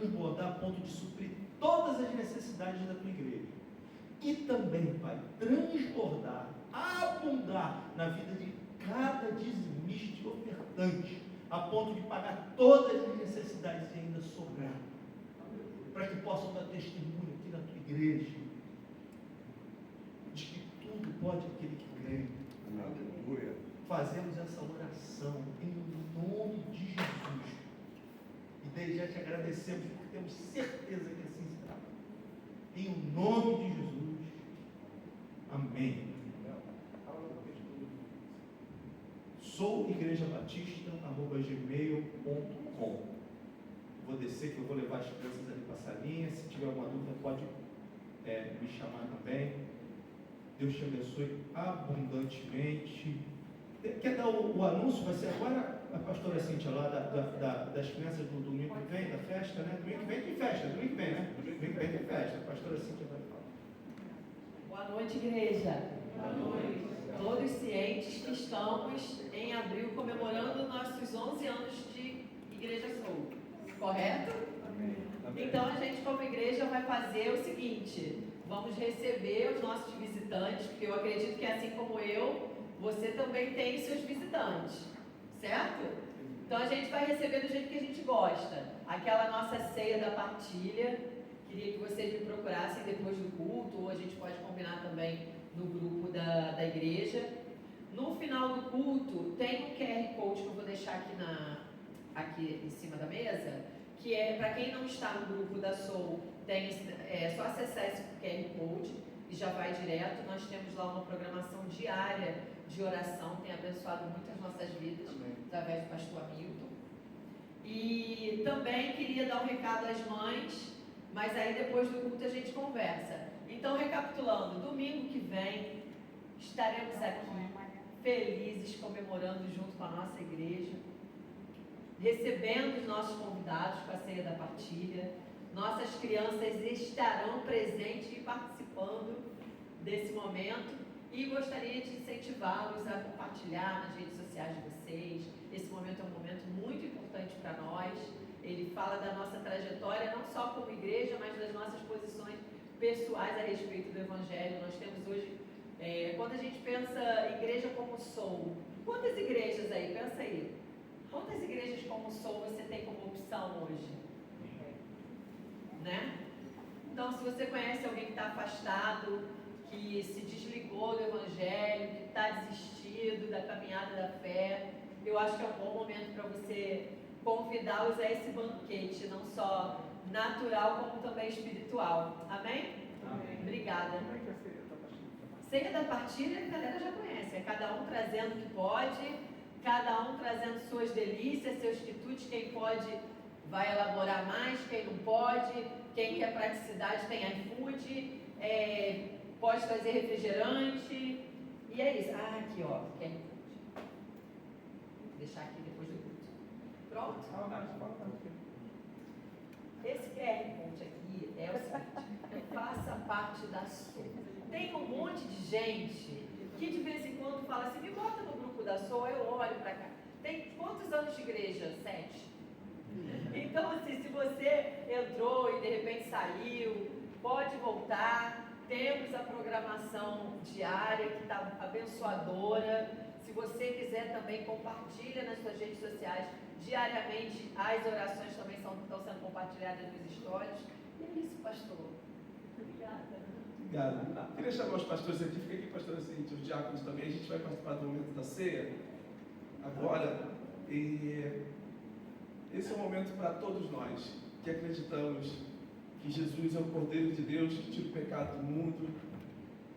transbordar a ponto de suprir todas as necessidades da tua igreja. E também, Pai, transbordar, abundar na vida de cada dizimista e ofertante, a ponto de pagar todas as necessidades e ainda sobrar, para que possam dar testemunho aqui na tua igreja, de que tudo pode aquele que crê. Aleluia. Fazemos essa oração em nome de Jesus. E desde já te agradecemos, porque temos certeza que assim será. Em nome de Jesus. Amém. Sou igrejabatista@gmail.com. Vou descer que eu vou levar as crianças ali para a salinha. Se tiver alguma dúvida, pode me chamar também. Deus te abençoe abundantemente. Quer dar o anúncio? Vai ser agora a pastora Cíntia lá das crianças do domingo que vem, da festa, né? Domingo que vem tem festa, domingo que vem, né? Domingo que vem tem festa. A pastora Cíntia vai falar. Boa noite, igreja. Boa noite. Todos cientes que estamos em abril comemorando nossos 11 anos de Igreja Soul. Correto? Amém. Então a gente como igreja vai fazer o seguinte: vamos receber os nossos visitantes, porque eu acredito que assim como eu, você também tem seus visitantes, certo? Então a gente vai receber do jeito que a gente gosta. Aquela nossa ceia da partilha, queria que vocês me procurassem depois do culto, ou a gente pode combinar também no grupo da igreja. No final do culto, tem um QR Code que eu vou deixar aqui em cima da mesa, que é para quem não está no grupo da Soul, é só acessar esse QR Code e já vai direto. Nós temos lá uma programação diária de oração, tem abençoado muito as nossas vidas, através do pastor Hamilton. E também queria dar um recado às mães, mas aí depois do culto a gente conversa. Então, recapitulando, domingo que vem estaremos aqui felizes, comemorando junto com a nossa igreja, recebendo os nossos convidados para a ceia da partilha. Nossas crianças estarão presentes e participando desse momento, e gostaria de incentivá-los a compartilhar nas redes sociais de vocês. Esse momento é um momento muito importante para nós. Ele fala da nossa trajetória, não só como igreja, mas das nossas posições pessoais a respeito do Evangelho. Nós temos hoje, quando a gente pensa igreja como Soul, quantas igrejas aí? Pensa aí. Quantas igrejas como Soul você tem como opção hoje? Né? Então, se você conhece alguém que está afastado, que se desligou do Evangelho, que está desistido da caminhada da fé, eu acho que é um bom momento para você convidá-los a esse banquete, não só natural, como também espiritual. Amém? Amém. Obrigada. Ceia da partilha, a galera já conhece, é cada um trazendo o que pode, cada um trazendo suas delícias, seus quitutes. Quem pode vai elaborar mais, quem não pode, quem quer praticidade tem iFood, pode trazer refrigerante, e é isso. Ah, aqui ó, quer iFood. Vou deixar aqui depois do culto. Pronto? Esse QR Code aqui é o seguinte: faça parte da Soul. Tem um monte de gente que de vez em quando fala assim, me bota no grupo da Soul, eu olho para cá. Tem quantos anos de igreja? 7. Então, assim, se você entrou e de repente saiu, pode voltar. Temos a programação diária que está abençoadora. Se você quiser também, compartilha nas suas redes sociais. Diariamente as orações também estão sendo compartilhadas nos stories. E é isso, pastor. Obrigada. Obrigado. Queria chamar os pastores aqui, fica aqui, pastor Cíntia, os diáconos também. A gente vai participar do momento da ceia agora. E esse é um momento para todos nós que acreditamos que Jesus é o Cordeiro de Deus que tira o pecado do mundo,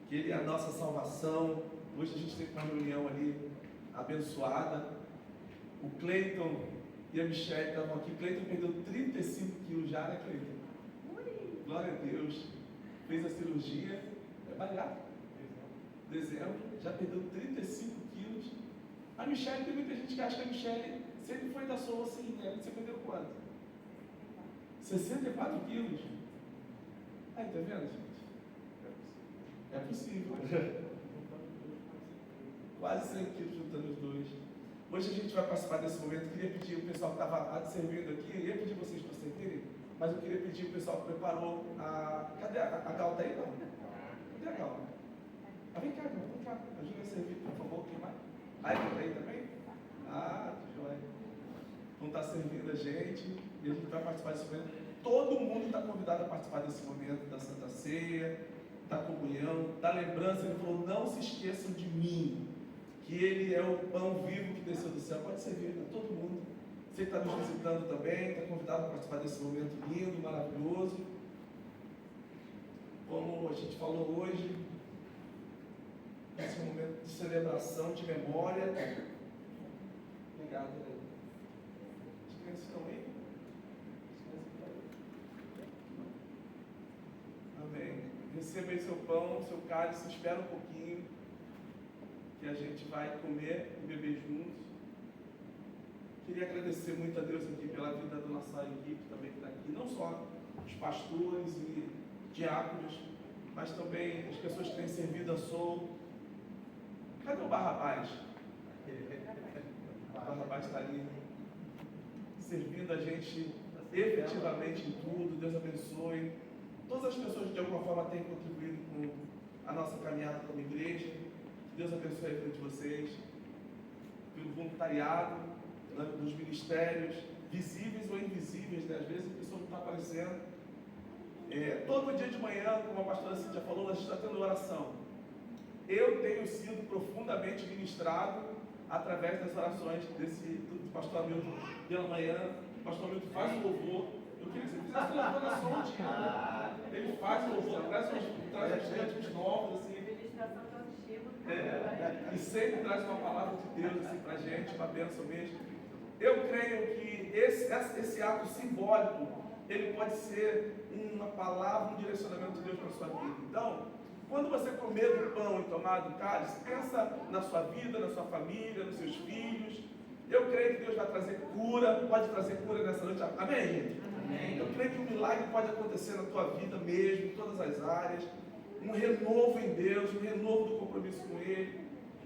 que Ele é a nossa salvação. Hoje a gente teve uma reunião ali abençoada. O Cleiton e a Michelle estavam aqui. O Cleiton perdeu 35 quilos já, né, Cleiton? Glória a Deus. Fez a cirurgia, barato. Dezembro, já perdeu 35 quilos. A Michelle, tem muita gente que acha que a Michelle sempre foi da Soul assim, né? Você perdeu quanto? 64 quilos. Aí, tá vendo, gente? É possível. Quase 100 quilos juntando os dois. Hoje a gente vai participar desse momento. Queria pedir o pessoal que estava servindo aqui, eu ia pedir vocês para servirem. Mas eu queria pedir o pessoal que preparou a... Cadê a Gal? Tá aí, não? Cadê a Gal? Vem cá, Gal, vem cá. Ajuda a servir, por favor. Quem mais? A Gal tá aí também? Ah, que joia. Vão estar servindo a gente e a gente vai participar desse momento. Todo mundo está convidado a participar desse momento da Santa Ceia, da comunhão, da lembrança. Ele falou, não se esqueçam de mim, que Ele é o pão vivo que desceu do céu. Pode servir para todo mundo. Você que está nos visitando também, está convidado a participar desse momento lindo, maravilhoso. Como a gente falou hoje, esse momento de celebração, de memória. Obrigado, Helena. As crianças estão aí? Amém. Receba aí seu pão, seu cálice, espera um pouquinho, que a gente vai comer e beber juntos. Queria agradecer muito a Deus aqui pela vida da nossa equipe também que está aqui, não só os pastores e diáconos, mas também as pessoas que têm servido a Soul. Cadê o Barrabás? O Barrabás está ali, servindo a gente efetivamente em tudo. Deus abençoe. Todas as pessoas que de alguma forma têm contribuído com a nossa caminhada como igreja, Deus abençoe a vida de vocês, pelo voluntariado, dos ministérios, visíveis ou invisíveis, né? Às vezes a pessoa não está aparecendo. Todo dia de manhã, como a pastora Cíntia falou, a gente está tendo oração. Eu tenho sido profundamente ministrado através das orações do pastor Hamilton pela manhã. O pastor Hamilton faz o louvor. Eu queria que você fizesse o louvor na sua dia. Ele faz o louvor, traz os cânticos novos, assim. E sempre traz uma palavra de Deus assim, para a gente, uma bênção mesmo. Eu creio que esse ato simbólico, ele pode ser uma palavra, um direcionamento de Deus para a sua vida. Então, quando você comer do pão e tomar do cálice, pensa na sua vida, na sua família, nos seus filhos. Eu creio que Deus vai trazer cura, pode trazer cura nessa noite. Amém, gente? Amém. Eu creio que um milagre pode acontecer na tua vida mesmo, em todas as áreas. Um renovo em Deus, um renovo do compromisso com Ele.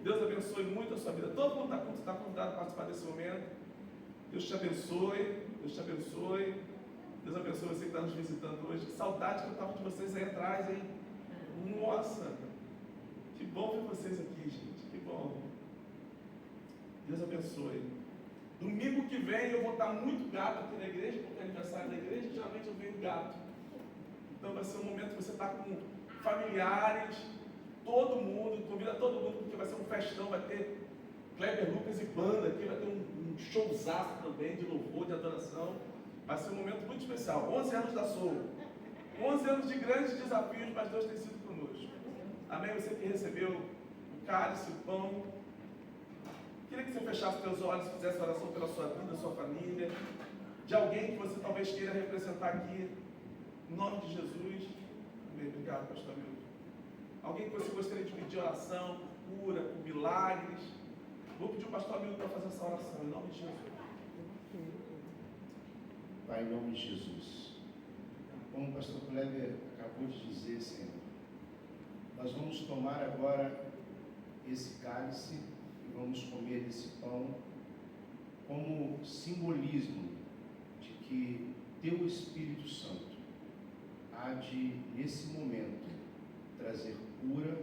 Deus abençoe muito a sua vida. Todo mundo está convidado a participar desse momento. Deus te abençoe, Deus te abençoe. Deus abençoe você que está nos visitando hoje. Que saudade que eu estava de vocês aí atrás, hein? Nossa, que bom ver vocês aqui, gente. Que bom. Deus abençoe. Domingo que vem eu vou estar muito gato aqui na igreja, porque é aniversário da igreja, geralmente eu venho gato. Então vai ser um momento que você está com familiares, todo mundo, convida todo mundo, porque vai ser um festão, vai ter Kleber Lucas e banda aqui, vai ter um showzaço também de louvor, de adoração. Vai ser um momento muito especial. 11 anos da Soul. 11 anos de grandes desafios, mas Deus tem sido conosco. Amém? Você que recebeu o cálice, o pão. Queria que você fechasse os seus olhos, fizesse oração pela sua vida, sua família, de alguém que você talvez queira representar aqui, em nome de Jesus. Amém. Obrigado, pastor Milton. Alguém que você gostaria de pedir oração, por cura, por milagres. Vou pedir o pastor Milton para fazer essa oração, em nome de Jesus. Pai, em nome de Jesus. Como o pastor Kleber acabou de dizer, Senhor, nós vamos tomar agora esse cálice e vamos comer esse pão como simbolismo de que Teu Espírito Santo há de, nesse momento, trazer cura,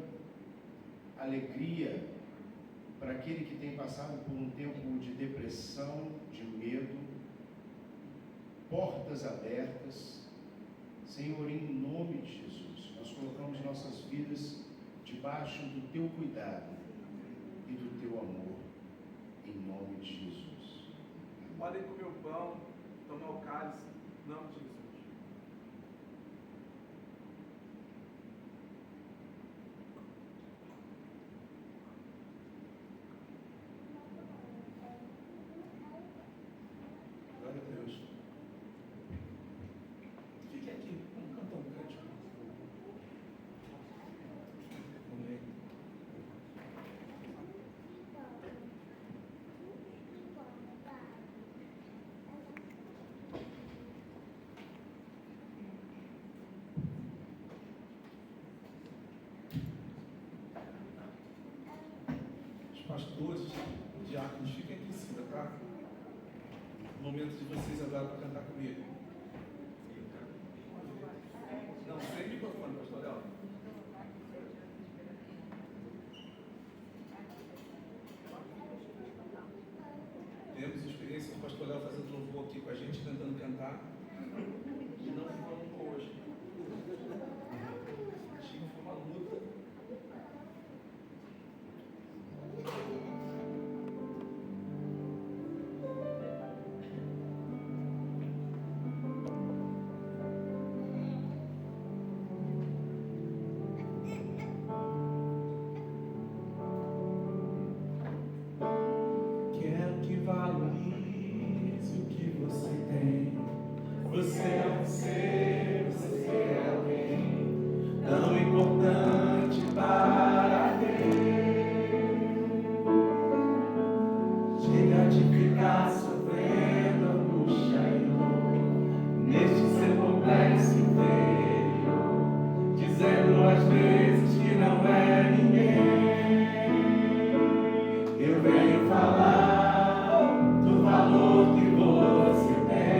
alegria para aquele que tem passado por um tempo de depressão, de medo, portas abertas. Senhor, em nome de Jesus, nós colocamos nossas vidas debaixo do Teu cuidado e do Teu amor, em nome de Jesus. Podem comer o pão, tomar o cálice, em nome de Jesus. Glória a Deus. Fique aqui, vamos cantar um cântico. Amém. Os pastores, os diáconos, fiquem aqui em cima, tá? Momento de vocês agora para cantar comigo. você é alguém tão importante para Deus. Chega de ficar sofrendo angústia e dor neste seu complexo interior, dizendo às vezes que não é ninguém. Eu venho falar do valor que você tem.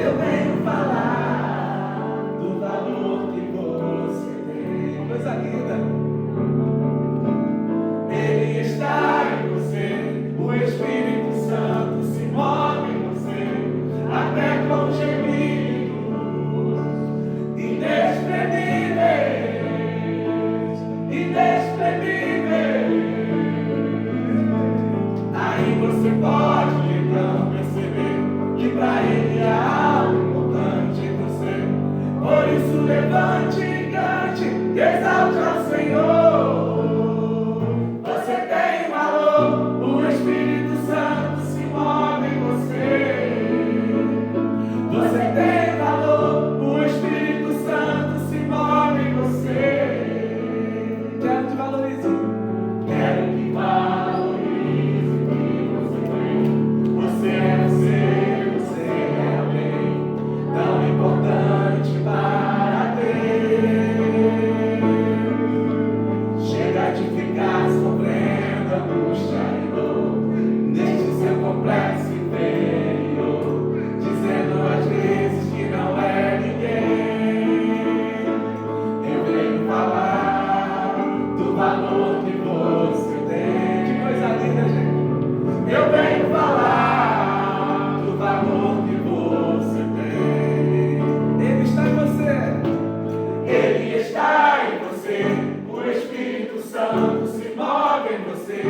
Eu venho falar do valor que você tem. Coisa linda. Ele está em você, o Espírito Santo se move em você, até com gemidos inexprimíveis, inexprimíveis. Aí você pode então perceber que para Ele há algo importante em você. Por isso levante e cante, exalte ao Senhor. Você tem valor, o Espírito Santo se move em você. Você tem valor, o Espírito Santo se move em você. Quero que valorize. Quero que valorize o que você tem. Você é alguém tão importante para Deus. Chega de ficar sofrendo angústia e dor neste seu complexo interior, dizendo às vezes que não é ninguém. Eu venho falar do valor que você tem. Que coisa linda, gente. Eu venho falar do valor que você tem. Ele está em você. Ele está em você. O Espírito Santo se move em você,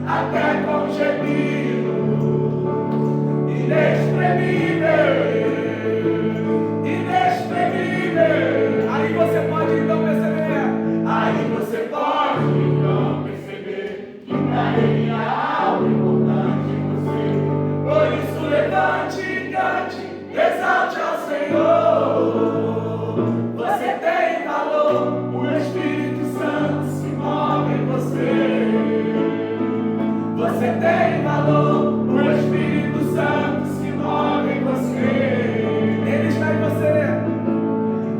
até com gemido inexprimível, inexprimível. Aí você pode então perceber. Aí você pode então perceber que para Ele há algo importante em você. Por isso levante e cante, exalte ao Senhor. Você tem valor, o Espírito Santo se move em você. Você tem valor, o Espírito Santo se move em você. Ele está em você.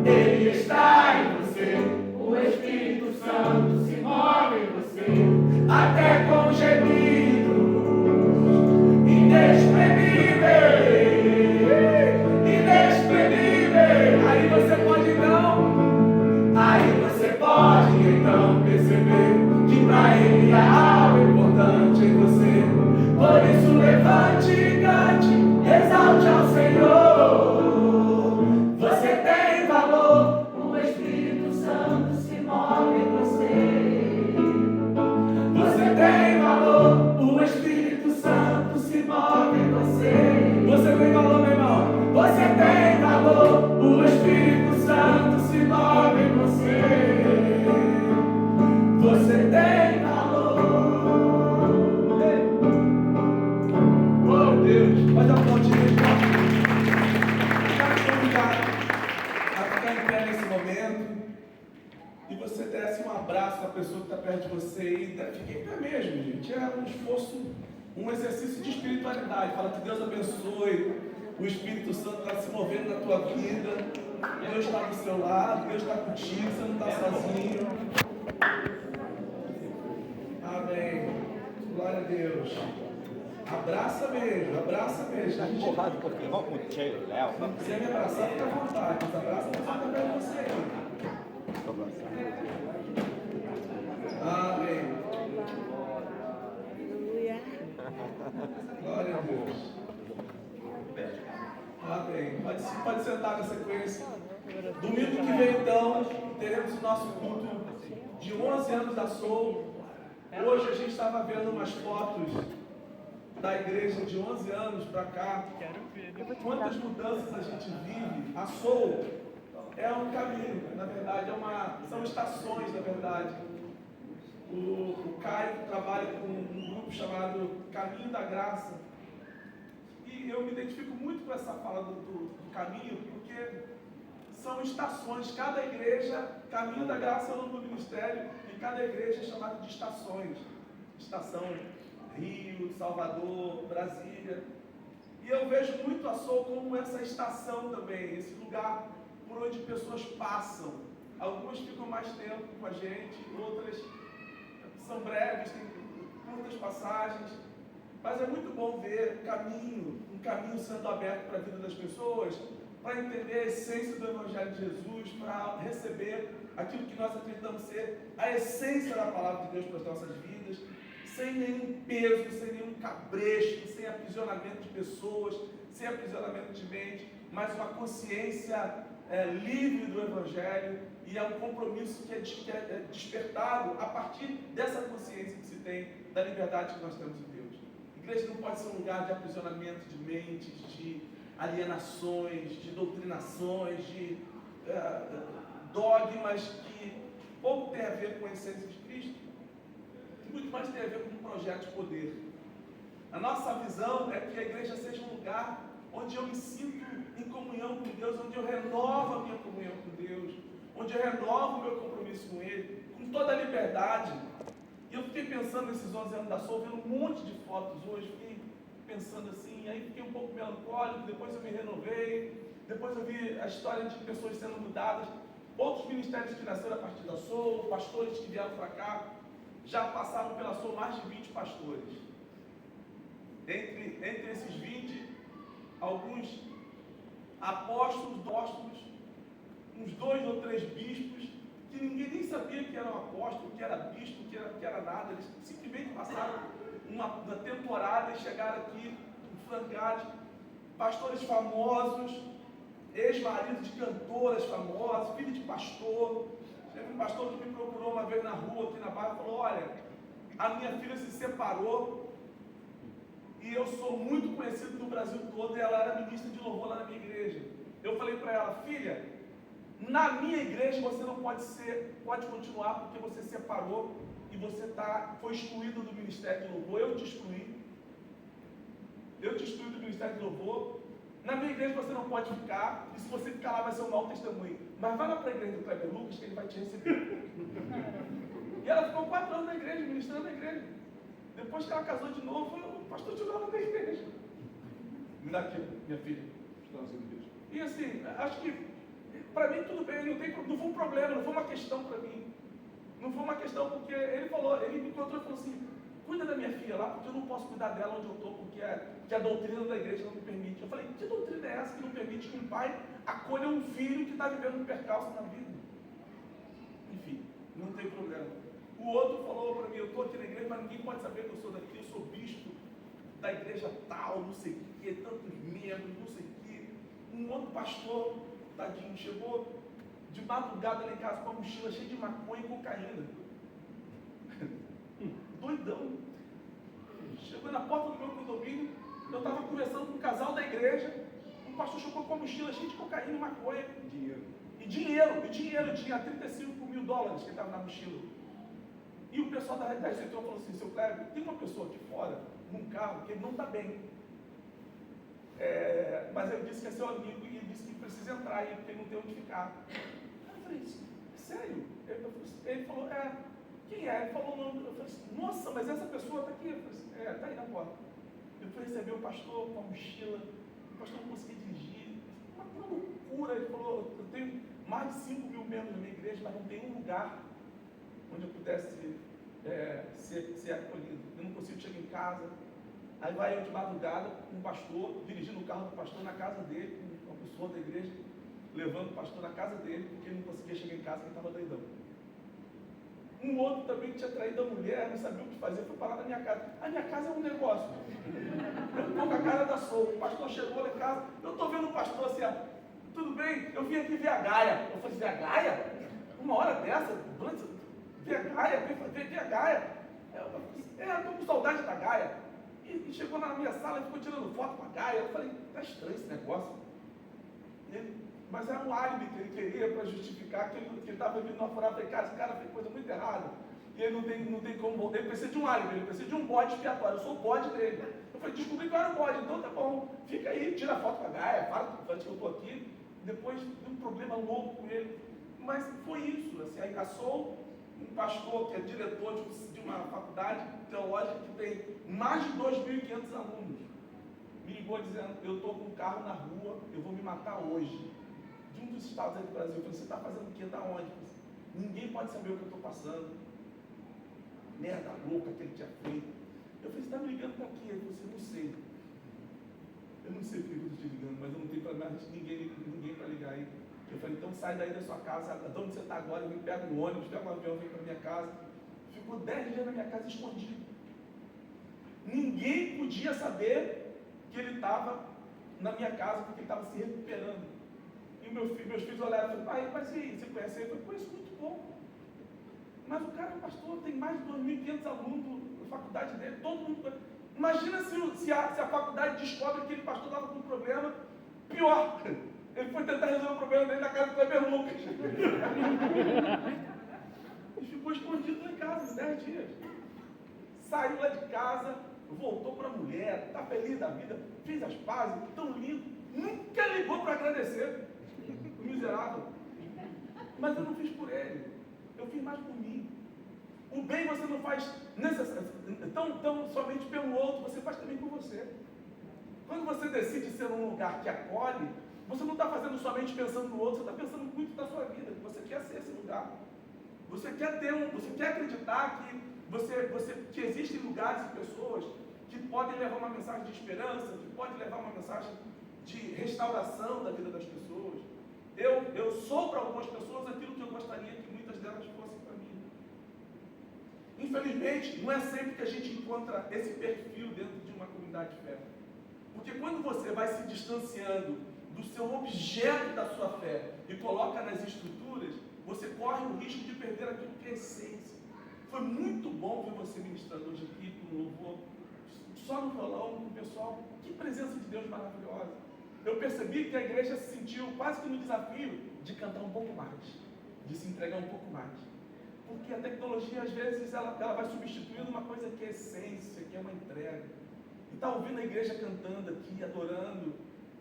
Ele está em você. O Espírito Santo se move em você, até com gemidos inexprimíveis, inexprimíveis. Aí você pode então perceber que para Ele há algo importante em você. Por isso levante e cante, exalte ao Senhor. Você tem valor, o Espírito Santo se move em você. Você tem valor, o Espírito Santo se move em você. Você tem valor, meu irmão. Você tem valor, o Espírito Santo se move em você. Você tem valor. Oh Deus, pode aplaudir. Quero te convidar a ficar em pé nesse momento e você desse um abraço à pessoa que está perto de você e fique em pé mesmo, gente. É um esforço, um exercício de espiritualidade. Fala que Deus abençoe. O Espírito Santo está se movendo na tua vida. Deus está do seu lado, Deus está contigo, você não está sozinho. Amém. Glória a Deus. Abraça mesmo, abraça mesmo. Se quiser me abraçar, fica à vontade. Mas abraça a pessoa também de você aí. Amém. Glória a Deus. Amém. Pode sentar na sequência. Domingo que vem, então, teremos o nosso culto de 11 anos da Soul. Hoje a gente estava vendo umas fotos da igreja de 11 anos para cá. Quantas mudanças a gente vive. A Soul é um caminho, na verdade, são estações, na verdade. O Caio trabalha com um grupo chamado Caminho da Graça. E eu me identifico muito com essa fala do caminho, porque são estações. Cada igreja, Caminho da Graça é o nome do ministério, e cada igreja é chamada de estações. Estação Rio, Salvador, Brasília. E eu vejo muito a Soul como essa estação também, esse lugar por onde pessoas passam. Algumas ficam mais tempo com a gente, outras são breves, têm curtas passagens. Mas é muito bom ver um caminho sendo aberto para a vida das pessoas, para entender a essência do Evangelho de Jesus, para receber aquilo que nós acreditamos ser a essência da palavra de Deus para as nossas vidas, sem nenhum peso, sem nenhum cabresto, sem aprisionamento de pessoas, sem aprisionamento de mente, mas uma consciência livre do Evangelho, e é um compromisso que é despertado a partir dessa consciência que se tem da liberdade que nós temos em Deus. A igreja não pode ser um lugar de aprisionamento de mentes, de alienações, de doutrinações, de dogmas que pouco tem a ver com a essência de Cristo, muito mais tem a ver com um projeto de poder. A nossa visão é que a igreja seja um lugar onde eu me sinto em comunhão com Deus, onde eu renovo a minha comunhão com Deus, onde eu renovo o meu compromisso com Ele, com toda a liberdade. E eu fiquei pensando nesses 11 anos da Soul, vendo um monte de fotos hoje, fiquei pensando assim, aí fiquei um pouco melancólico, depois eu me renovei, depois eu vi a história de pessoas sendo mudadas, outros ministérios que nasceram a partir da Soul, pastores que vieram para cá, já passaram pela Soul mais de 20 pastores. Entre esses 20, alguns apóstolos, uns 2 ou 3 bispos, que ninguém nem sabia que eram apóstolos, que era bispo, que era nada. Eles simplesmente passaram uma temporada e chegaram aqui em Francade. Pastores famosos, ex-maridos de cantoras famosas, filho de pastor. Teve um pastor que me procurou uma vez na rua, aqui na Barra, e falou: olha, a minha filha se separou e eu sou muito conhecido no Brasil todo, e ela era ministra de louvor lá na minha igreja. Eu falei para ela: filha, na minha igreja você não pode continuar, porque você separou e você foi excluído do ministério de louvor. Eu te excluí do ministério de louvor. Na minha igreja você não pode ficar, e se você ficar lá vai ser um mau testemunho. Mas vai lá para a igreja do Kleber Lucas que ele vai te receber. E ela ficou 4 anos na igreja, ministrando na igreja. Depois que ela casou de novo, o pastor tirou ela da igreja. Me dá aqui, minha filha. E assim, acho que para mim tudo bem, não foi um problema, não foi uma questão para mim. Não foi uma questão porque ele me encontrou e falou assim: cuida da minha filha lá, porque eu não posso cuidar dela onde eu estou, porque a doutrina da igreja não me permite. Eu falei: que doutrina é essa que não permite que um pai acolha um filho que está vivendo um percalço na vida? Enfim, não tem problema. O outro falou para mim: eu estou aqui na igreja, mas ninguém pode saber que eu sou daqui, eu sou bispo da igreja tal, não sei o que, tantos membros, não sei o que. Um outro pastor, tadinho, chegou de madrugada lá em casa com uma mochila cheia de maconha e cocaína. Doidão. Chegou na porta do meu condomínio, eu estava conversando com um casal da igreja, o pastor chegou com uma mochila cheia de cocaína e maconha. Dinheiro. Dinheiro. Tinha $35 mil que estava na mochila. E o pessoal da recepção falou assim: seu Kleber, tem uma pessoa aqui fora, num carro, que ele não está bem. Mas ele disse que é seu amigo e ele disse que precisa entrar aí, porque ele não tem onde ficar. Eu falei: sério? Ele falou: quem é? Ele falou o nome. Eu falei assim: nossa, mas essa pessoa está aqui? Eu falei assim: está aí na porta. Eu fui receber o pastor com a mochila, o pastor não conseguia dirigir, uma loucura. Ele falou: eu tenho mais de 5 mil membros na minha igreja, mas não tem um lugar onde eu pudesse ser acolhido. Eu não consigo chegar em casa. Aí vai eu de madrugada com um pastor, dirigindo o carro do pastor na casa dele, com uma pessoa da igreja, levando o pastor na casa dele, porque ele não conseguia chegar em casa, porque estava doidão. Um outro também que tinha traído a mulher, não sabia o que fazer, foi parar na minha casa. A minha casa é um negócio. Eu estou com a cara da Soul. O pastor chegou lá em casa, eu estou vendo o pastor assim: tudo bem, eu vim aqui ver a Gaia. Eu falei: ver a Gaia? Uma hora dessa? Ver a Gaia? Ver a Gaia? Eu estou com saudade da Gaia. E chegou na minha sala e ficou tirando foto com a Gaia. Eu falei: está estranho esse negócio. Mas era um álibi que ele queria para justificar que ele estava vindo uma furada. Eu falei: cara, esse cara fez coisa muito errada. E ele não tem como voltar. Ele precisa de um álibi, ele precisa de um bode expiatório. Eu sou o bode dele. Eu Eu falei, descobri que eu era o bode, então tá bom, fica aí, tira a foto com a Gaia, fala que eu estou aqui. Depois de um problema louco com ele. Mas foi isso, assim, aí caçou um pastor que é diretor de uma faculdade teológica que tem mais de 2.500 alunos. Me ligou dizendo, eu estou com um carro na rua, eu vou me matar hoje. De um dos estados aí do Brasil. Eu falei, você está fazendo o quê? Da onde? Ninguém pode saber o que eu estou passando. Merda louca que ele tinha feito. Eu falei, você está me ligando para quê? Ele falou, não sei. Eu não sei por que eu estou te ligando, mas eu não tenho para mais ninguém para ligar aí. Eu falei, então sai daí da sua casa, de onde você está agora, eu pego um ônibus, pego um avião, vem para minha casa. Ficou 10 dias na minha casa escondido. Ninguém podia saber que ele estava na minha casa, porque ele estava se recuperando. E meus filhos olharam e falaram, pai, mas e aí, você conhece ele? Eu falei, conheço muito bom. Mas o cara, pastor, tem mais de 2.500 alunos na faculdade dele, todo mundo. Imagina se a faculdade descobre que aquele pastor estava com um problema pior. Ele foi tentar resolver o problema dele na casa do Kleber Lucas. E ficou escondido lá em casa, 10 dias. Saiu lá de casa, voltou para a mulher, está feliz da vida, fez as pazes, tão lindo. Nunca ligou para agradecer. O miserável. Mas eu não fiz por ele. Eu fiz mais por mim. O bem você não faz tão somente pelo outro, você faz também por você. Quando você decide ser um lugar que acolhe, você não está fazendo somente pensando no outro, você está pensando muito na sua vida, que você quer ser esse lugar. Você quer acreditar que existem lugares e pessoas que podem levar uma mensagem de esperança, que podem levar uma mensagem de restauração da vida das pessoas. Eu sou para algumas pessoas aquilo que eu gostaria que muitas delas fossem para mim. Infelizmente, não é sempre que a gente encontra esse perfil dentro de uma comunidade de fé. Porque quando você vai se distanciando do seu objeto da sua fé e coloca nas estruturas, você corre o risco de perder aquilo que é essência. Foi muito bom ver você ministrando hoje aqui com louvor, só no violão, com o pessoal. Que presença de Deus maravilhosa. Eu percebi que a igreja se sentiu quase que no desafio de cantar um pouco mais, de se entregar um pouco mais. Porque a tecnologia, às vezes, ela vai substituindo uma coisa que é essência, que é uma entrega. E está ouvindo a igreja cantando aqui, adorando,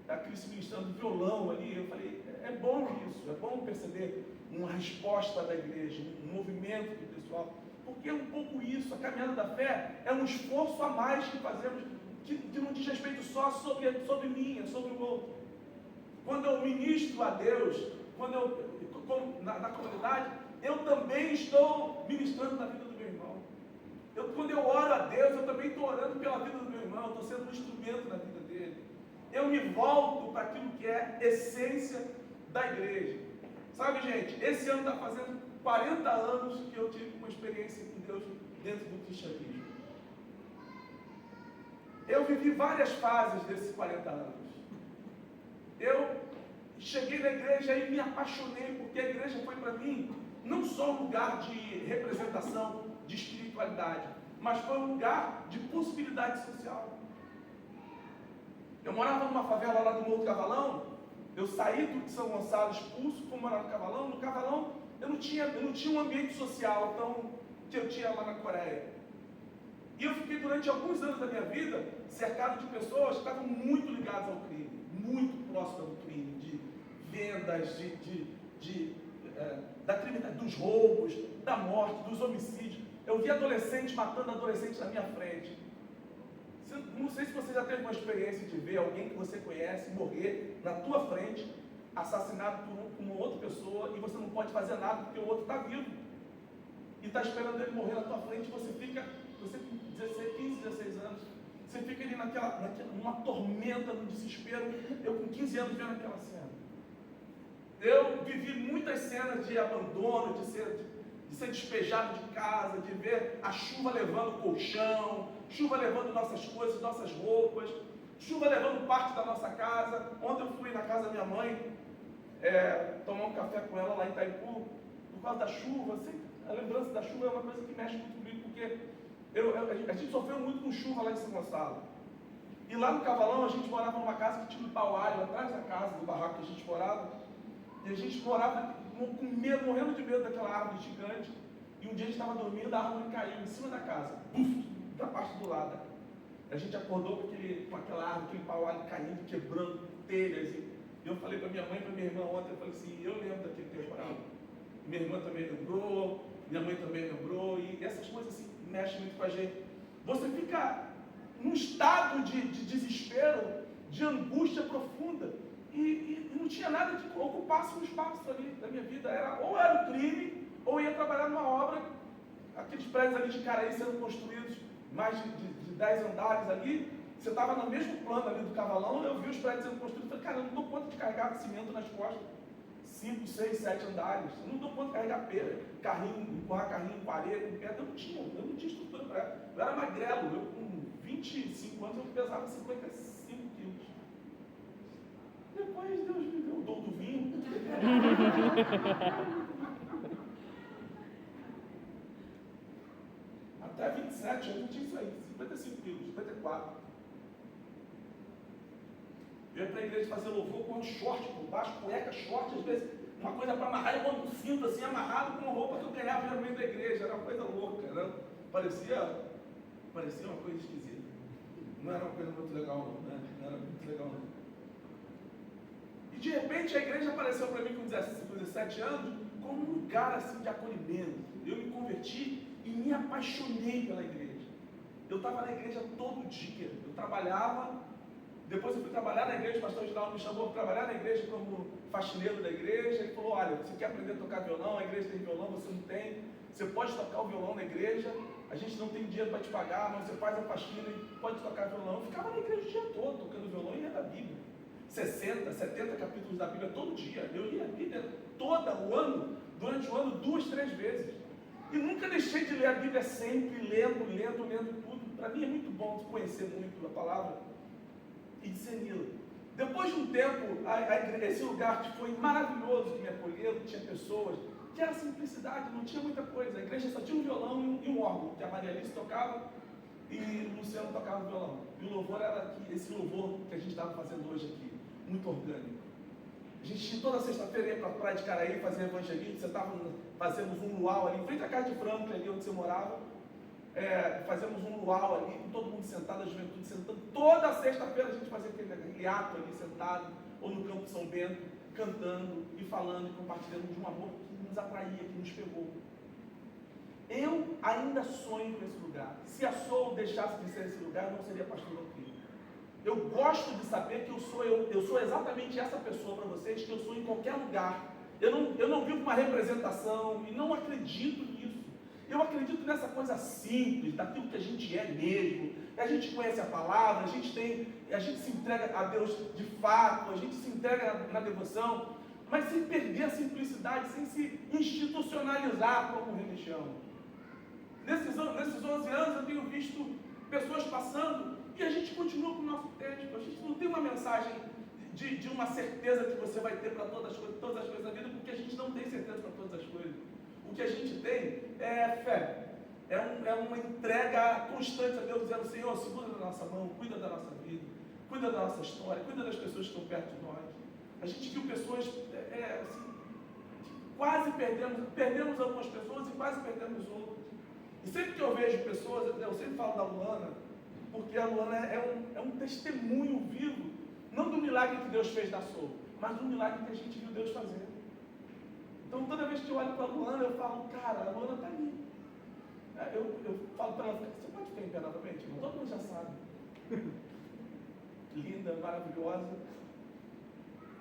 a Cris ministrando violão ali. Eu falei, é bom isso, é bom perceber uma resposta da igreja, um movimento do pessoal. Porque é um pouco isso, a caminhada da fé é um esforço a mais que fazemos, que não diz respeito só sobre mim, é sobre o outro. Quando eu ministro a Deus, na comunidade, eu também estou ministrando na vida do meu irmão. Quando eu oro a Deus, eu também estou orando pela vida do meu irmão, eu estou sendo um instrumento na vida dele. Eu me volto para aquilo que é essência da igreja. Sabe, gente, esse ano está fazendo 40 anos que eu tive uma experiência com Deus dentro do cristianismo. Eu vivi várias fases desses 40 anos. Eu cheguei na igreja e me apaixonei, porque a igreja foi para mim não só um lugar de representação, de espiritualidade, mas foi um lugar de possibilidade social. Eu morava numa favela lá do Morro do Cavalão, eu saí de São Gonçalo expulso, fui morar no Cavalão. No Cavalão eu não tinha um ambiente social tão que eu tinha lá na Coreia. E eu fiquei durante alguns anos da minha vida cercado de pessoas que estavam muito ligadas ao crime, muito próximas do crime, de vendas, da criminalidade, dos roubos, da morte, dos homicídios. Eu vi adolescentes matando adolescentes na minha frente. Não sei se você já teve uma experiência de ver alguém que você conhece morrer na tua frente, assassinado por uma outra pessoa, e você não pode fazer nada porque o outro está vivo. E está esperando ele morrer na tua frente, você com 15, 16 anos, você fica ali numa tormenta, num desespero. Eu com 15 anos vendo aquela cena. Eu vivi muitas cenas de abandono, de ser despejado de casa, de ver a chuva levando o colchão, chuva levando nossas coisas, nossas roupas, chuva levando parte da nossa casa. Ontem eu fui na casa da minha mãe, tomar um café com ela lá em Itaipu, por causa da chuva. A lembrança da chuva é uma coisa que mexe muito comigo, porque a gente sofreu muito com chuva lá em São Gonçalo. E lá no Cavalão a gente morava numa casa que tinha um pau-alho atrás da casa, do barraco que a gente morava. E a gente morava com medo, morrendo de medo daquela árvore gigante. E um dia a gente estava dormindo, a árvore caiu em cima da casa, da parte do lado. A gente acordou com aquela árvore, aquele pau ali caindo, quebrando telhas. E eu falei para minha mãe e para minha irmã ontem, eu falei assim, eu lembro daquele temporal. Minha irmã também lembrou, minha mãe também lembrou, e essas coisas assim mexem muito com a gente. Você fica num estado de desespero, de angústia profunda, e não tinha nada que ocupasse um espaço ali da minha vida. Ou era um crime, ou ia trabalhar numa obra, aqueles prédios ali de Caraí sendo construídos, mais de 10 andares ali. Você estava no mesmo plano ali do Cavalão, eu vi os prédios sendo construídos, eu falei, cara, eu não dou conta de carregar cimento nas costas, 5, 6, 7 andares, eu não dou conta de carregar pedra, empurrar carrinho em parede, em pedra, eu não tinha estrutura para ela. Eu era magrelo, eu com 25 anos eu pesava 55 quilos. Depois Deus me deu o dom do vinho. Até 27 anos eu tinha isso aí, 55 quilos, 54. Eu ia para a igreja fazer louvor com um short por baixo, cueca, short, às vezes uma coisa para amarrar, eu ando um cinto assim, amarrado com uma roupa que eu ganhava no meio da igreja, era uma coisa louca, parecia uma coisa esquisita. Não era uma coisa muito legal não, né? Não era muito legal não. E de repente a igreja apareceu para mim com 17 anos como um lugar assim de acolhimento. Eu me converti e me apaixonei pela igreja. Eu estava na igreja todo dia, eu trabalhava. Depois eu fui trabalhar na igreja, o pastor Geraldo me chamou para trabalhar na igreja como faxineiro da igreja. Ele falou, olha, você quer aprender a tocar violão? A igreja tem violão, você não tem. Você pode tocar o violão na igreja, a gente não tem dinheiro para te pagar, mas você faz a faxina e pode tocar violão. Eu ficava na igreja o dia todo, tocando violão e ia da Bíblia. 60, 70 capítulos da Bíblia todo dia. Eu ia a Bíblia todo o ano, durante o ano, 2, 3 vezes. E nunca deixei de ler a Bíblia sempre, lendo tudo. Para mim é muito bom conhecer muito a palavra e discerni-la. Depois de um tempo, esse lugar que foi maravilhoso, que me acolheu, tinha pessoas, que era simplicidade, não tinha muita coisa. A igreja só tinha um violão e um órgão, que a Maria Alice tocava e o Luciano tocava violão. E o louvor era aqui, esse louvor que a gente estava fazendo hoje aqui, muito orgânico. A gente toda sexta-feira ia para a praia de Caraí fazer evangelismo, você estava fazendo um luau ali, em frente à casa de Franklin, ali onde você morava. Fazemos um luau ali, com todo mundo sentado, a juventude sentando. Toda sexta-feira a gente fazia aquele ato ali sentado, ou no Campo São Bento, cantando e falando e compartilhando de um amor que nos atraía, que nos pegou. Eu ainda sonho com esse lugar. Se a Soul deixasse de ser esse lugar, eu não seria pastor aqui. Eu gosto de saber que eu sou exatamente essa pessoa para vocês, que eu sou em qualquer lugar. Eu não vivo uma representação e não acredito nisso. Eu acredito nessa coisa simples, daquilo que a gente é mesmo. A gente conhece a palavra, a gente se entrega a Deus de fato, a gente se entrega na devoção, mas sem perder a simplicidade, sem se institucionalizar como religião. Nesses 11 anos eu tenho visto pessoas passando e a gente continua com o nosso texto. A gente não tem uma mensagem de uma certeza que você vai ter para todas as coisas da vida, porque a gente não tem certeza para todas as coisas. O que a gente tem é fé, é uma entrega constante a Deus, dizendo, Senhor, segura na nossa mão, cuida da nossa vida, cuida da nossa história, cuida das pessoas que estão perto de nós. A gente viu pessoas, assim, quase perdemos algumas pessoas e quase perdemos outras. E sempre que eu vejo pessoas, eu sempre falo da Luana, porque a Luana é um testemunho vivo, não do milagre que Deus fez da Soul, mas do milagre que a gente viu Deus fazer. Então, toda vez que eu olho para a Luana, eu falo, cara, a Luana está ali. Eu falo para ela, você pode ficar em pé novamente? Todo mundo já sabe. Linda, maravilhosa.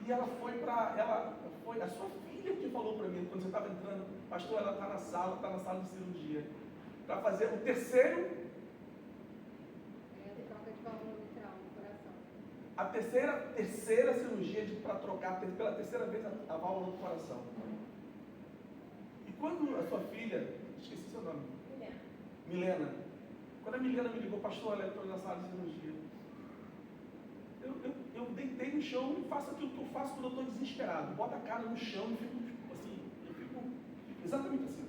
E ela foi, a sua filha que falou para mim, quando você estava entrando, pastor, ela está na sala de cirurgia, para fazer o terceiro. A terceira cirurgia para trocar pela terceira vez a válvula do coração. E quando a sua filha, esqueci seu nome, Milena, quando a Milena me ligou, pastor, ela entrou na sala de cirurgia, eu deitei no chão e faço aquilo que eu faço quando eu estou desesperado. Boto a cara no chão e fico assim, eu fico exatamente assim.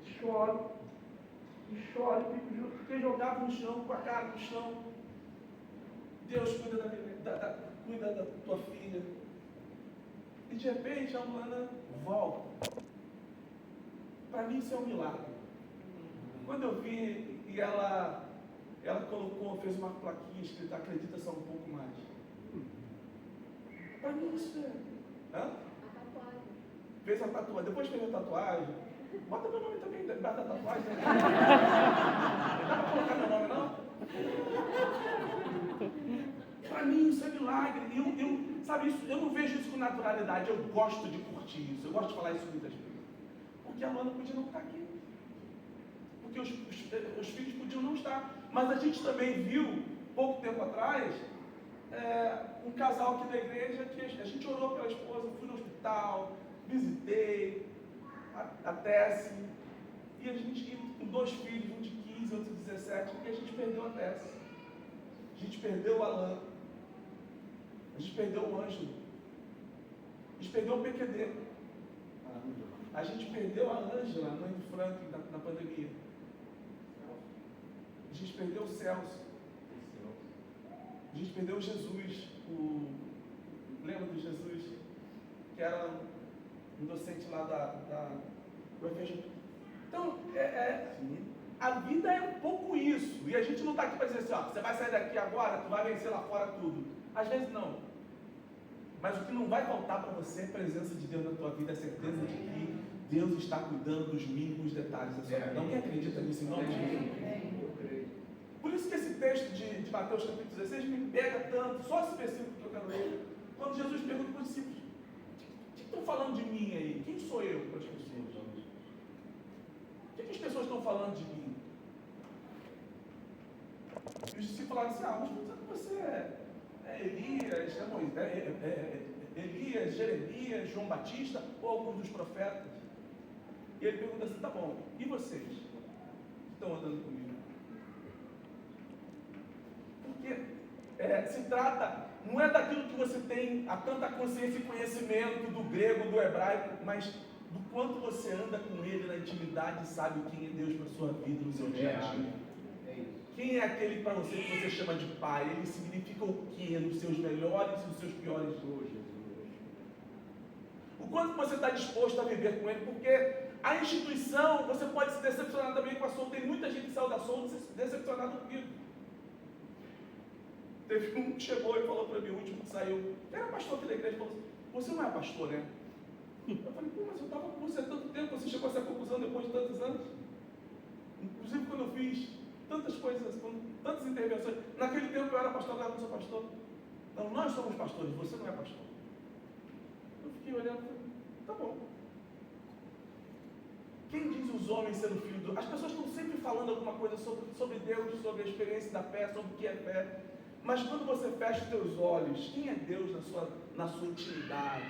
Choro, fiquei jogado no chão, com a cara no chão. Deus cuida da tua filha. E de repente a Luana volta. Para mim isso é um milagre. Quando eu vi, e ela colocou, fez uma plaquinha escrita, acredita só um pouco mais. Para mim isso é... Hã? Fez a tatuagem, depois fez a tatuagem. Bota meu nome também, bota a tatuagem. Né? Não dá para colocar meu nome, não? Para mim isso é milagre. Sabe, eu não vejo isso com naturalidade. Eu gosto de curtir isso. Eu gosto de falar isso muitas vezes. Porque a Luana podia não estar aqui. Porque os filhos podiam não estar. Mas a gente também viu, pouco tempo atrás, um casal aqui da igreja que a gente orou pela esposa, fui no hospital, visitei a Tessie, e a gente ia com 2 filhos, um de 15, outro de 17, e a gente perdeu a Tessie. A gente perdeu o Alan. A gente perdeu o Ângelo. A gente perdeu o PQD. A gente perdeu a Ângela, a mãe do Frank, na pandemia. A gente perdeu o Celso. A gente perdeu o Jesus. Lembra do Jesus? Que era um docente lá da UFG. Então, a vida é um pouco isso. E a gente não está aqui para dizer assim, ó, você vai sair daqui agora, tu vai vencer lá fora tudo. Às vezes não. Mas o que não vai faltar para você é a presença de Deus na tua vida, a certeza de que Deus está cuidando dos mínimos detalhes da sua vida. Alguém acredita nisso em nome de Jesus? Por isso que esse texto de Mateus capítulo 16 me pega tanto, só esse versículo que eu quero ler. Quando Jesus pergunta para os discípulos, o que estão falando de mim aí? Quem sou eu para as pessoas? O que as pessoas estão falando de mim? E os discípulos falaram assim, mas pensando que você é Elias, Elias, Jeremias, João Batista ou algum dos profetas? E ele pergunta assim, tá bom, e vocês que estão andando comigo? Porque se trata, não é daquilo que você tem a tanta consciência e conhecimento do grego, do hebraico, mas do quanto você anda com ele na intimidade e sabe quem é Deus para a sua vida, no seu dia a dia. Quem é aquele para você que você chama de pai? Ele significa o quê? Nos seus melhores e nos seus piores dias. O quanto você está disposto a viver com ele? Porque a instituição, você pode se decepcionar também com a Soul. Tem muita gente que saiu da Soul decepcionado comigo. Teve um que chegou e falou para mim, o último que saiu, era pastor aqui da igreja, falou assim, você não é pastor, né? Eu falei, mas eu estava com você há tanto tempo, você chegou a essa conclusão depois de tantos anos. Inclusive quando eu fiz tantas coisas, tantas intervenções, naquele tempo eu era pastor, agora não sou pastor. Não, nós somos pastores, você não é pastor. Eu fiquei olhando e falei, tá bom. Quem diz os homens ser o filho do... As pessoas estão sempre falando alguma coisa sobre Deus, sobre a experiência da fé, sobre o que é fé. Mas quando você fecha os teus olhos, quem é Deus na sua intimidade?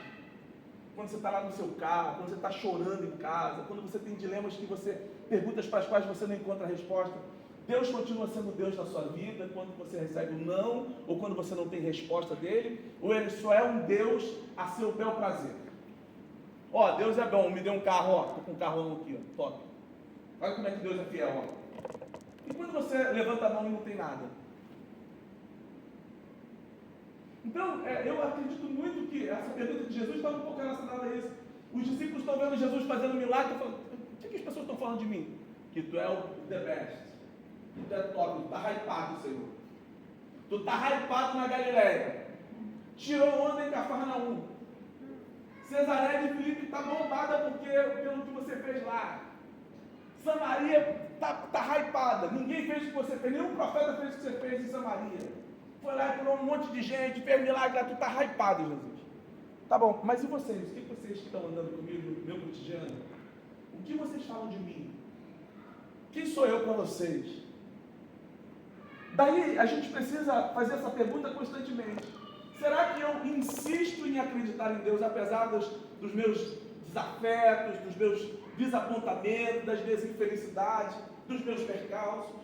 Quando você está lá no seu carro, quando você está chorando em casa, quando você tem dilemas que você, perguntas para as quais você não encontra a resposta, Deus continua sendo Deus na sua vida quando você recebe um não, ou quando você não tem resposta dele, ou ele só é um Deus a seu bel prazer. Ó, Deus é bom, me deu um carro, ó, estou com um carro aqui, ó, top. Olha como é que Deus é fiel, ó. E quando você levanta a mão e não tem nada? Então, eu acredito muito que essa pergunta de Jesus está um pouco relacionada a isso. Os discípulos estão vendo Jesus fazendo milagre e falando, o que as pessoas estão falando de mim? Que tu é o the best, que tu é top, tu está hypado, Senhor. Tu está hypado na Galileia. Tirou onda em Cafarnaum. Cesareia de Filipe está bombada pelo que você fez lá. Samaria está hypada. Ninguém fez o que você fez, nenhum profeta fez o que você fez em Samaria. Foi lá e curou um monte de gente, fez milagre lá, tu está hypado, Jesus. Tá bom, mas e vocês? O que vocês que estão andando comigo no meu cotidiano? O que vocês falam de mim? Quem sou eu para vocês? Daí a gente precisa fazer essa pergunta constantemente. Será que eu insisto em acreditar em Deus, apesar dos meus desafetos, dos meus desapontamentos, das minhas infelicidades, dos meus percalços?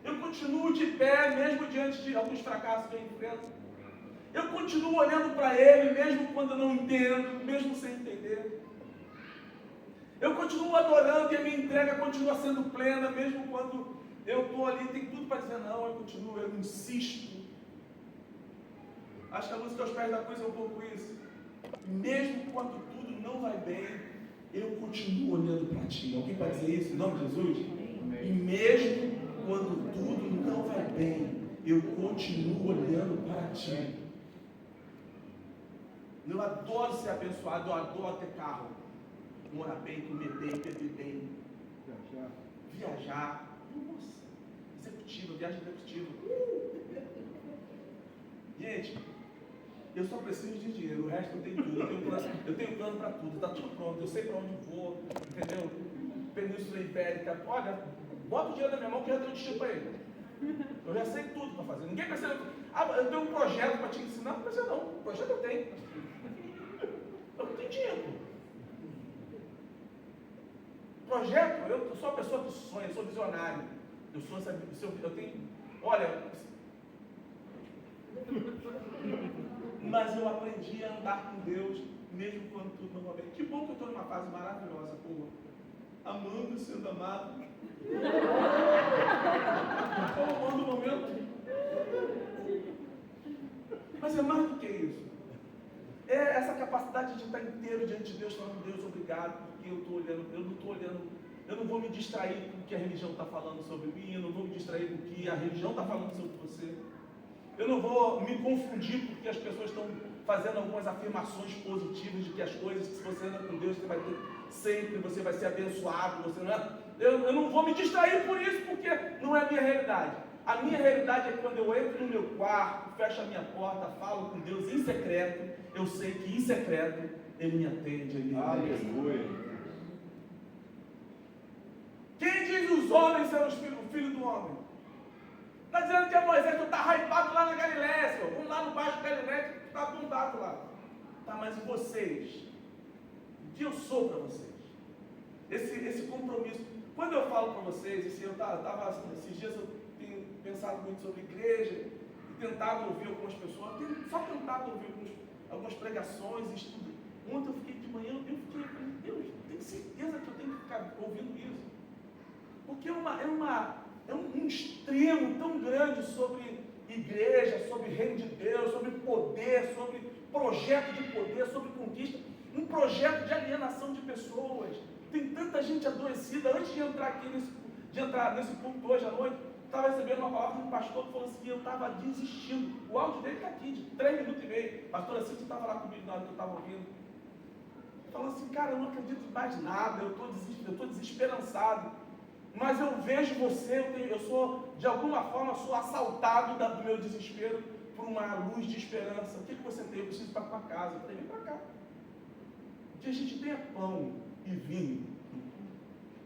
Eu continuo de pé, mesmo diante de alguns fracassos que eu enfrento. Eu continuo olhando para Ele, mesmo quando eu não entendo, mesmo sem entender. Eu continuo adorando e a minha entrega continua sendo plena, mesmo quando eu estou ali, tem tudo para dizer não, eu continuo, eu insisto. Acho que a música aos pés da cruz é um pouco isso. Mesmo quando tudo não vai bem, eu continuo olhando para Ti. Alguém pode dizer isso em nome de Jesus? E mesmo quando tudo não vai bem, eu continuo olhando para ti. Eu adoro ser abençoado, eu adoro ter carro. Morar bem, comer bem, beber bem. Viajar. Nossa, executiva, viagem executiva. Gente, eu só preciso de dinheiro, o resto eu tenho tudo. Eu tenho plano para tudo, está tudo pronto, eu sei para onde vou, entendeu? Península Ibérica, olha, bota o dinheiro na minha mão que eu já tenho destino para ele. Eu já sei tudo para fazer. Ninguém precisa. Eu tenho um projeto para te ensinar, não precisa não. O projeto eu tenho. Eu não tenho dinheiro. Projeto, eu sou uma pessoa que sonha, eu sou visionário. Eu tenho. Olha. Mas eu aprendi a andar com Deus, mesmo quando tudo não vai bem. Que bom que eu estou numa fase maravilhosa, pô. Amando e sendo amado. Estou amando o momento. Mas é mais do que isso. É essa capacidade de estar inteiro diante de Deus, falando, Deus, obrigado, porque eu não estou olhando, eu não vou me distrair com o que a religião está falando sobre mim, eu não vou me distrair com o que a religião está falando sobre você. Eu não vou me confundir porque as pessoas estão fazendo algumas afirmações positivas de que as coisas, se você anda com Deus, você vai ter sempre, você vai ser abençoado, você não é. Eu não vou me distrair por isso, porque não é a minha realidade. A minha realidade é quando eu entro no meu quarto, fecho a minha porta, falo com Deus em secreto, eu sei que em secreto Ele me atende, Ele me Aleluia. Quem diz os homens serão o filho do homem? Está dizendo que é Moisés, tu está hypado lá na Galiléia, Senhor. Vamos lá no baixo Galiléia, que está bombado lá. Tá, mas e vocês? O que eu sou para vocês? Esse compromisso. Quando eu falo para vocês, esses dias eu tenho pensado muito sobre igreja, e tentado ouvir algumas pessoas, só tentado ouvir algumas pregações, estudo. Ontem eu fiquei de manhã, eu falei, Deus, tenho certeza que eu tenho que ficar ouvindo isso. Porque é um extremo tão grande sobre igreja, sobre reino de Deus, sobre poder, sobre projeto de poder, sobre conquista, um projeto de alienação de pessoas. Tem tanta gente adoecida. Antes de entrar nesse ponto hoje à noite, estava recebendo uma palavra de um pastor que falou assim, eu estava desistindo. O áudio dele está aqui, de 3 minutos e meio. A pastora Cíntia estava lá comigo na hora que eu estava ouvindo. Falando assim, cara, eu não acredito em mais nada, eu estou desesperançado. Mas eu vejo você, eu sou, de alguma forma, sou assaltado do meu desespero por uma luz de esperança. O que você tem? Eu preciso ir para a tua casa. Eu falei, vem para cá. O que a gente tem é pão e vinho.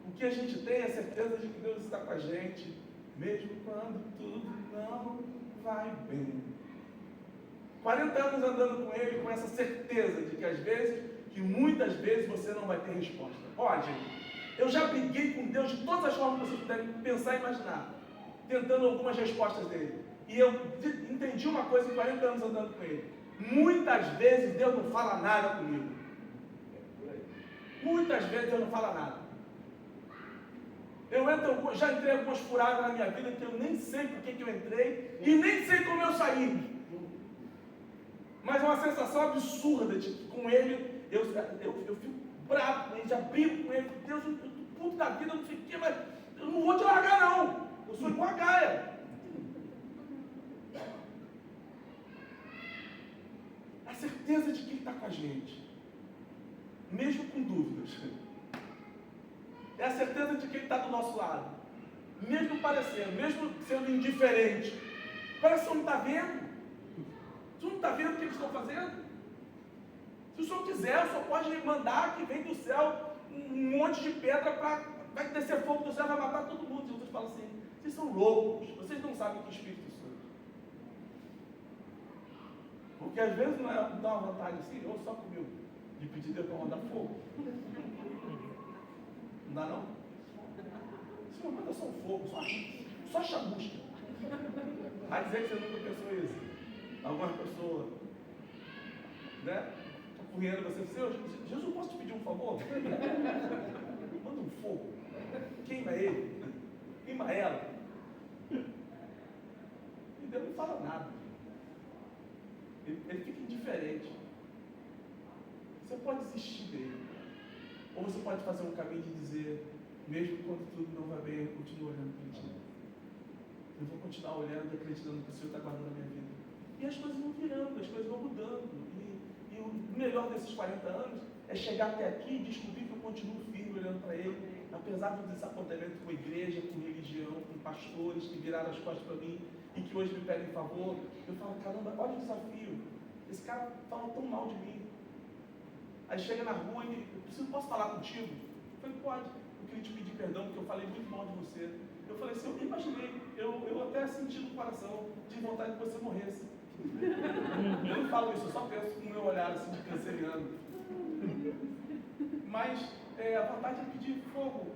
O que a gente tem é a certeza de que Deus está com a gente, mesmo quando tudo não vai bem. 40 anos andando com Ele, com essa certeza de que muitas vezes você não vai ter resposta. Pode. Eu já briguei com Deus de todas as formas que vocês puderem pensar e imaginar, tentando algumas respostas dele. E eu entendi uma coisa em 40 anos andando com Ele. Muitas vezes Deus não fala nada comigo. Muitas vezes Deus não fala nada. Já entrei algumas furadas na minha vida que eu nem sei por que eu entrei e nem sei como eu saí. Mas é uma sensação absurda de que com Ele eu fico bravo com Ele, já brigo com Ele. Deus, eu tô puto da vida, não sei o quê, mas eu não vou te largar não. Eu sou igual a Gaia. A certeza de que Ele está com a gente, mesmo com dúvidas. É a certeza de que Ele está do nosso lado, mesmo parecendo, mesmo sendo indiferente. Parece que você não está vendo. Você não está vendo o que eles estão fazendo? Se o Senhor quiser, o Senhor pode mandar que vem do céu um monte de pedra vai descer fogo do céu, vai matar todo mundo. Jesus fala assim, vocês são loucos, vocês não sabem que Espírito Santo. Porque às vezes não dá uma vontade assim, ou só comigo, de pedir Deus para mandar fogo. Não dá não? Senhor, manda só um fogo, só chamusca. Vai dizer que você nunca pensou isso. Alguma pessoa, né? Correndo, você diz, Senhor, Jesus, posso te pedir um favor? Manda um fogo, queima ele, queima ela. E Deus não fala nada. Ele fica indiferente. Você pode desistir dele. Ou você pode fazer um caminho de dizer, Mesmo quando tudo não vai bem, eu continuo olhando para ti. Eu vou continuar olhando e acreditando que o Senhor está guardando a minha vida. E as coisas vão virando, as coisas vão mudando. E o melhor desses 40 anos é chegar até aqui e descobrir que eu continuo firme olhando para Ele, apesar do desapontamento com a igreja, com religião, com pastores que viraram as costas para mim e que hoje me pedem favor. Eu falo, caramba, olha o desafio. Esse cara fala tão mal de mim. Aí chega na rua e posso falar contigo? Eu falei, pode. Eu queria te pedir perdão porque eu falei muito mal de você. Eu falei assim, eu imaginei, eu até senti no coração de vontade que você morresse. Eu não falo isso, eu só penso com o meu olhar assim de canceriano. Mas a vontade é pedir fogo.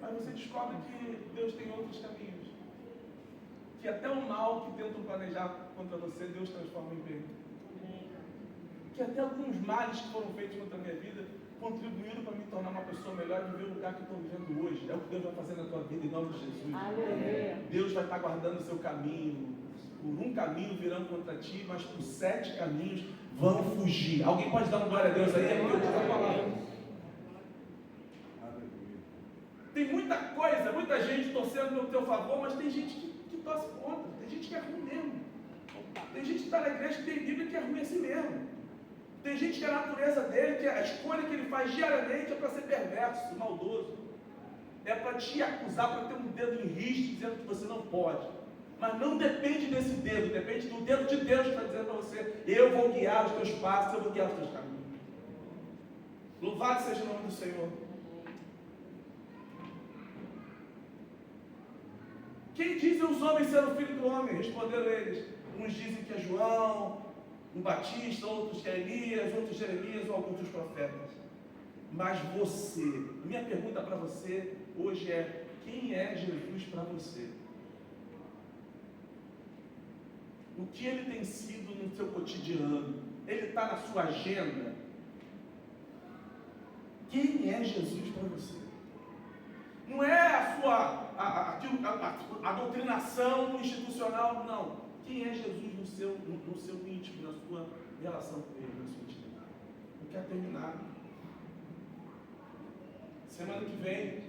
Mas você descobre que Deus tem outros caminhos. Que até o mal que tentam planejar contra você, Deus transforma em bem. Que até alguns males que foram feitos contra a minha vida contribuíram para me tornar uma pessoa melhor e viver o lugar que eu estou vivendo hoje. É o que Deus vai fazer na tua vida, em nome de Jesus. Aleluia. Deus vai estar guardando o seu caminho. Por um caminho virão contra ti, mas por 7 caminhos vão fugir. Alguém pode dar uma glória a Deus aí? É porque eu estou falando. Tem muita coisa, muita gente torcendo no teu favor, mas tem gente que torce contra. Tem gente que é ruim mesmo. Tem gente que está na igreja que tem Bíblia que é ruim assim mesmo. Tem gente que a natureza dele, que a escolha que ele faz diariamente é para ser perverso, maldoso. É para te acusar, para ter um dedo em risco, dizendo que você não pode. Mas não depende desse dedo, depende do dedo de Deus que está dizendo para você, eu vou guiar os teus passos, eu vou guiar os teus caminhos. Louvado seja o nome do Senhor. Quem dizem os homens ser o filho do homem? Responderam eles. Uns dizem que é João, um Batista, outros que é Elias, outros Jeremias ou alguns dos profetas. Mas você, minha pergunta para você hoje é, quem é Jesus para você? O que ele tem sido no seu cotidiano? Ele está na sua agenda? Quem é Jesus para você? Não é a doutrinação institucional, não. Quem é Jesus no seu íntimo, na sua relação com Ele, na sua intimidade? Eu quero terminar. Semana que vem,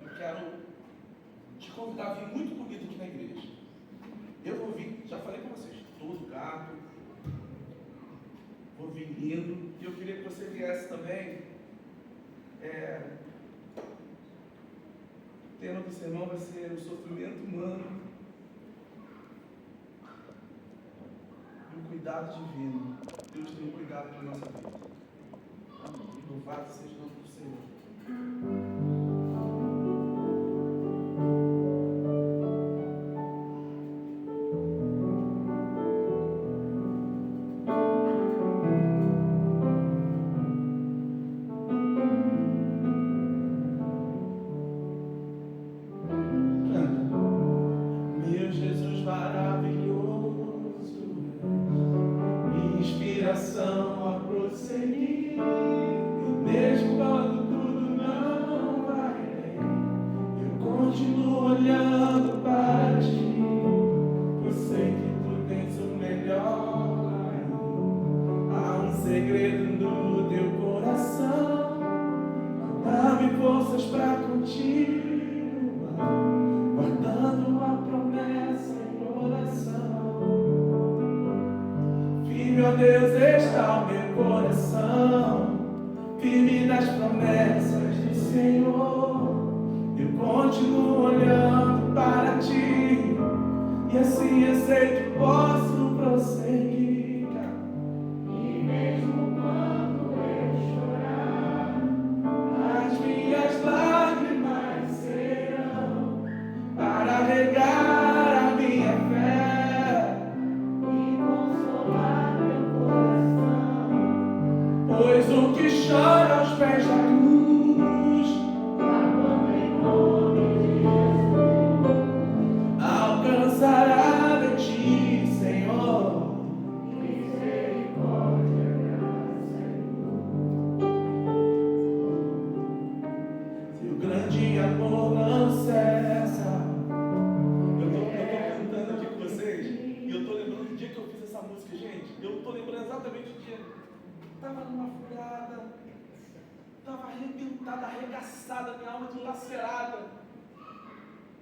eu quero te convidar a vir muito bonito aqui na igreja. Eu vou vir, já falei com vocês, todo gato, vou vir lindo, e eu queria que você viesse também. O tema do sermão vai ser o sofrimento humano e o cuidado divino. Deus tem um cuidado para a nossa vida. Louvado seja o nome do Senhor.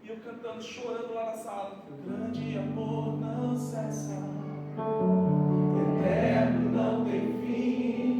E eu cantando, chorando lá na sala. Teu grande amor não cessa, eterno não tem fim.